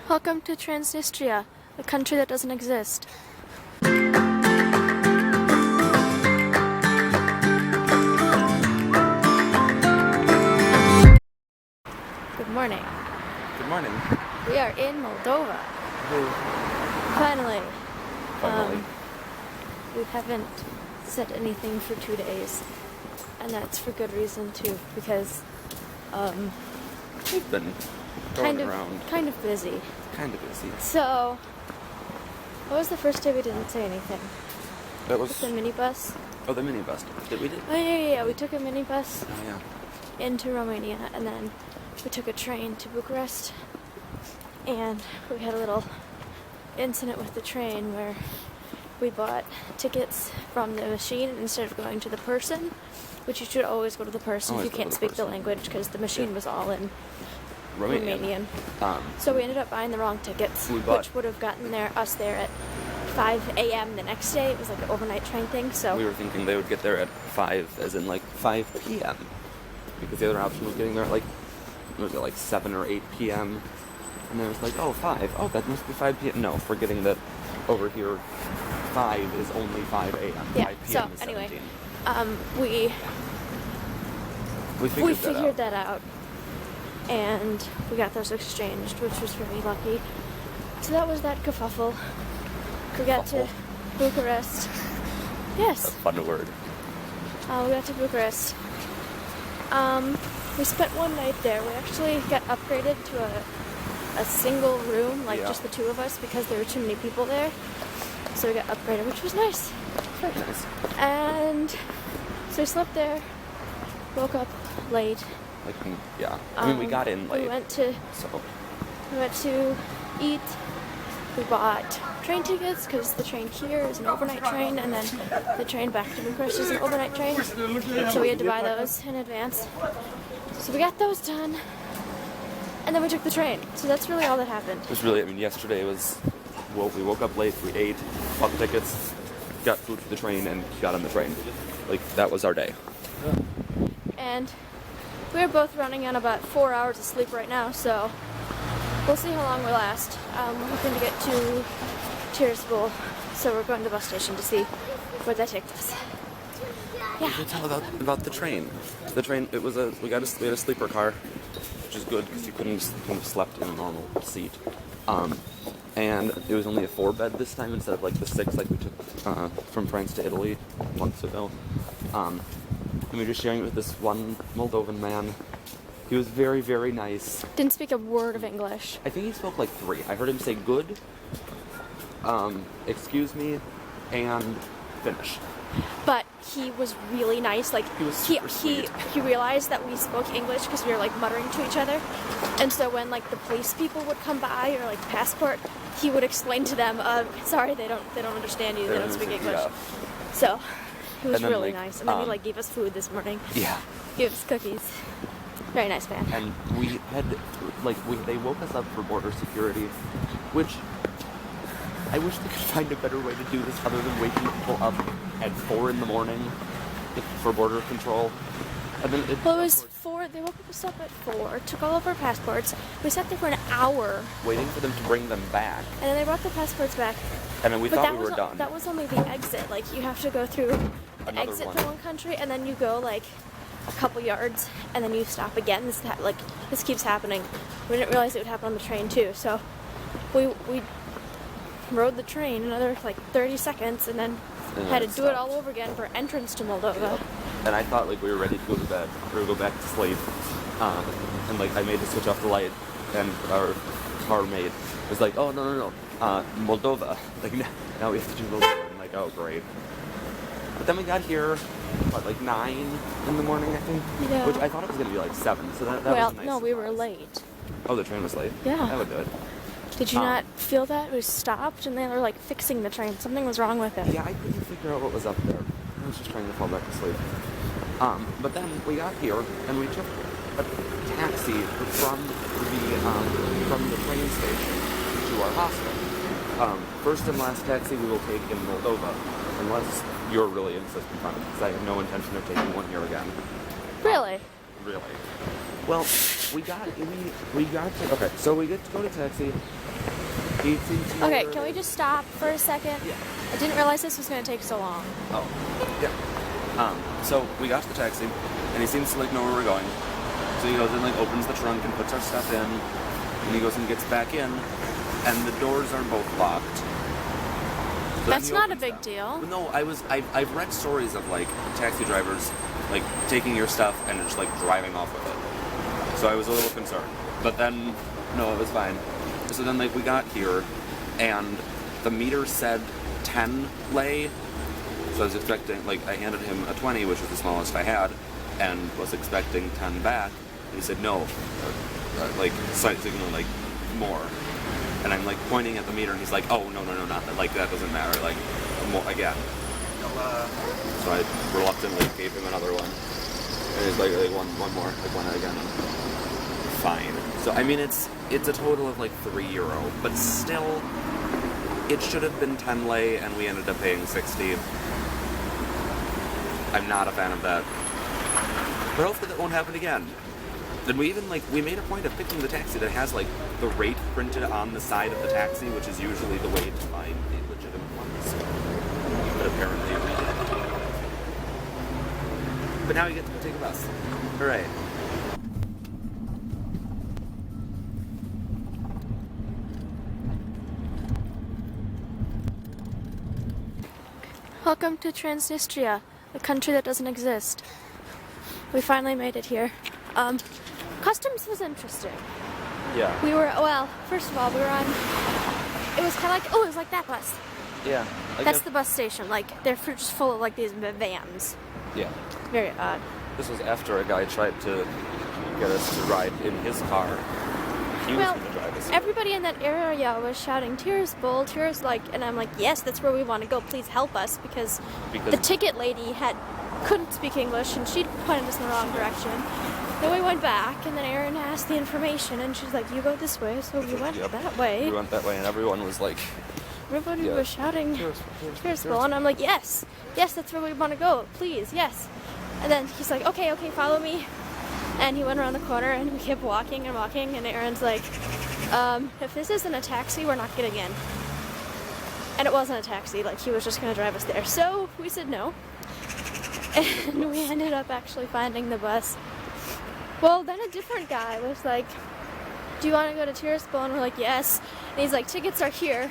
Welcome to Transnistria, a country that doesn't exist. Good morning. Good morning. We are in Moldova. Finally. We haven't said anything for 2 days. And that's for good reason too, because We've been going around. Kind of busy. Kind of busy. So, what was the first day we didn't say anything? That was the minibus. Oh, the minibus. Did we? Oh yeah. We took a minibus Oh yeah. into Romania, and then we took a train to Bucharest. And we had a little incident with the train where we bought tickets from the machine instead of going to the person, which you should always go to the person if you can't speak the language, because the machine was all in Romanian. So we ended up buying the wrong tickets, which would have gotten us there at 5 a.m. the next day. It was like an overnight train thing, so we were thinking they would get there at 5, as in like 5 p.m. Because the other option was getting there at like 7 or 8 p.m. And then it was like, oh, 5. Oh, that must be 5 p.m. No, forgetting that over here 5 is only 5 a.m. Yeah. 5 p.m. So is anyway, 17. We figured that out. And we got those exchanged, which was very lucky. So that was that kerfuffle. We got to Bucharest. Yes. That's a fun word. We got to Bucharest. We spent one night there. We actually got upgraded to a single room, just the two of us, because there were too many people there. So we got upgraded, which was nice. Very nice. And so we slept there, woke up late. We got in late. We went to eat. We bought train tickets because the train here is an overnight train, and then the train back to Bucharest is an overnight train. So we had to buy those in advance. So we got those done, and then we took the train. So that's really all that happened. It was really, yesterday was, we woke up late, we ate, bought the tickets, got food for the train, and got on the train. That was our day. And we're both running on about 4 hours of sleep right now, so we'll see how long we last. We're hoping to get to Tiraspol, so we're going to the bus station to see where that takes us. Yeah. We can tell about the train. The train, we had a sleeper car, which is good because you couldn't kind of slept in a normal seat. And it was only a 4-bed this time instead of the 6 like we took from France to Italy months ago. And we were just sharing it with this one Moldovan man. He was very, very nice. Didn't speak a word of English. I think he spoke 3. I heard him say good, excuse me, and finish. But he was really nice. He was super sweet. He realized that we spoke English because we were muttering to each other. And so when the police people would come by or passport, he would explain to them, sorry, they don't understand you. They don't speak English. Yeah. So he was really nice. And then he gave us food this morning. Yeah. Gave us cookies. Very nice man. And we had they woke us up for border security, which I wish they could find a better way to do this other than waking people up at 4 in the morning for border control. And then it was 4. They woke us up at 4, took all of our passports. We sat there for an hour waiting for them to bring them back. And then they brought the passports back. And then we thought we were done. That was only the exit. You have to go through the exit from one country, and then you go a couple yards, and then you stop again. This keeps happening. We didn't realize it would happen on the train too. So we rode the train another 30 seconds, and then had to do it all over again for entrance to Moldova. Yeah. And I thought we were ready to go to bed or go back to sleep. And I made to switch off the light, and our car mate was like, "Oh no, Moldova." Now we have to do Moldova. I'm oh great. But then we got here, 9 in the morning, I think? Yeah. Which I thought it was going to be 7, so that was nice. No, we were late. Oh, the train was late? Yeah. That would do it. Did you not feel that? We stopped, and they were, fixing the train. Something was wrong with it. Yeah, I couldn't figure out what was up there. I was just trying to fall back to sleep. But then we got here, and we took a taxi from the train station to our hostel. First and last taxi we will take in Moldova, unless you're really insistent on it, because I have no intention of taking one here again. Really? Really. Well, we got to, okay, so we get to go to taxi, He seems more... Okay, can we just stop for a second? Yeah. I didn't realize this was going to take so long. Oh, yeah. So we got to the taxi, and he seems to like know where we're going. So he goes and like opens the trunk and puts our stuff in, and he goes and gets back in, and the doors are both locked. So That's not a big deal. No, I've read stories of like taxi drivers like taking your stuff and just like driving off with it. So I was a little concerned, but then no, it was fine. So then like we got here, and the meter said 10 lei. So I was expecting, like, I handed him a 20, which was the smallest I had, and was expecting 10 back. And he said no, like slight signal, like more. And I'm like pointing at the meter, and he's like, oh no, not that. Like that doesn't matter. Like more again. So I reluctantly gave him another one. And he's like one more, like one again. Fine. So I mean, it's a total of like €3, but still, it should have been 10 lei, and we ended up paying 60. I'm not a fan of that. But hopefully that won't happen again. And we even we made a point of picking the taxi that has like the rate printed on the side of the taxi, which is usually the way to find the legitimate ones. But apparently we didn't. But now you get to go take a bus. Hooray. Welcome to Transnistria, a country that doesn't exist. We finally made it here. Customs was interesting. Yeah. We were, well, first of all, we were on, it was kind of like, oh, it was like that bus. Yeah. That's the bus station. Like, they're just full of, like, these vans. Yeah. Very odd. This was after a guy tried to get us to ride in his car. He was going to drive us. Everybody in that area was shouting, Tears Bowl, Tears, like, and I'm like, yes, that's where we want to go. Please help us, because the ticket lady couldn't speak English, and she pointed us in the wrong direction. Then we went back, and then Erin asked the information, and she's like, you go this way, so we went that way. We went that way, and everyone was like... Everybody was shouting, Tears Bowl, and I'm like, yes, that's where we want to go, please, yes. And then he's like, okay, follow me. And he went around the corner, and we kept walking, and Erin's like, if this isn't a taxi, we're not getting in. And it wasn't a taxi, like, he was just going to drive us there. So we said no. And we ended up actually finding the bus. Well, then a different guy was like, do you want to go to Tiraspol? And we're like, yes. And he's like, tickets are here.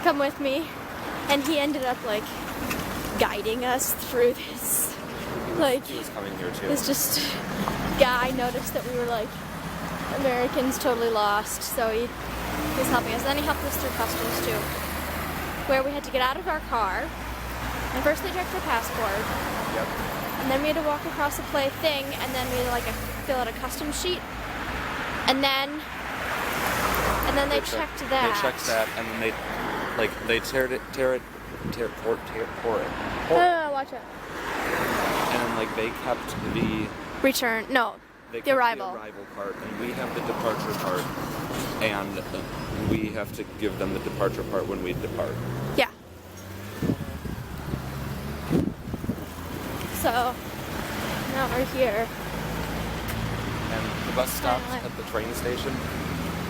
Come with me. And he ended up, like, guiding us through this. Like, he was coming here too. This just guy noticed that we were, like, Americans totally lost. So he was helping us. Then he helped us through customs, too. Where we had to get out of our car. And first they checked our passport. Yep. And then we had to walk across a play thing, and then we had to like fill out a customs sheet. And then they checked that. They checked that, and then they tear it. Watch it. And then they kept the return. No, the arrival. The arrival part, and we have the departure part, and we have to give them the departure part when we depart. Yeah. So, now we're here. And the bus stops at the train station,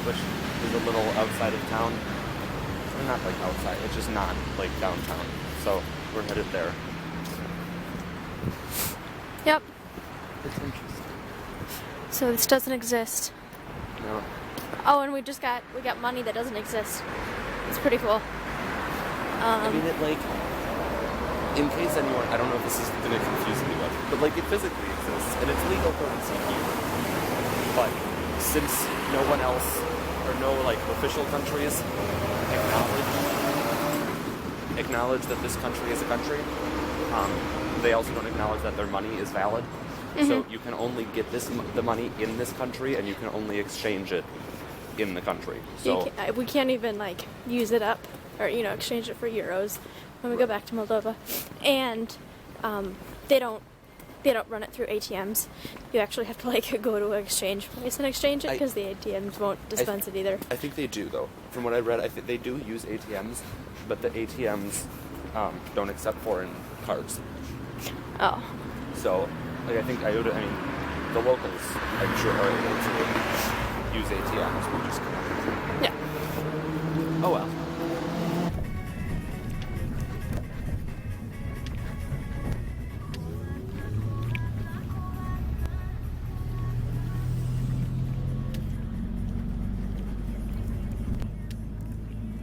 which is a little outside of town. Or not like outside, it's just not like downtown. So, we're headed there. Yep. It's interesting. So this doesn't exist. No. Oh, and we got money that doesn't exist. It's pretty cool. I mean, in case anyone, I don't know if this is going to confuse anyone, but it physically exists, and it's legal currency here. But since no one else, or no official countries acknowledge that this country is a country, they also don't acknowledge that their money is valid. Mm-hmm. So you can only get the money in this country, and you can only exchange it in the country. So we can't even use it up or exchange it for euros when we go back to Moldova, and they don't run it through ATMs. You actually have to go to an exchange place and exchange it, because the ATMs won't dispense it either. I think they do, though. From what I read, I think they do use ATMs, but the ATMs don't accept foreign cards. Oh. So, I think the locals, I'm sure, are able to use ATMs. We just can't.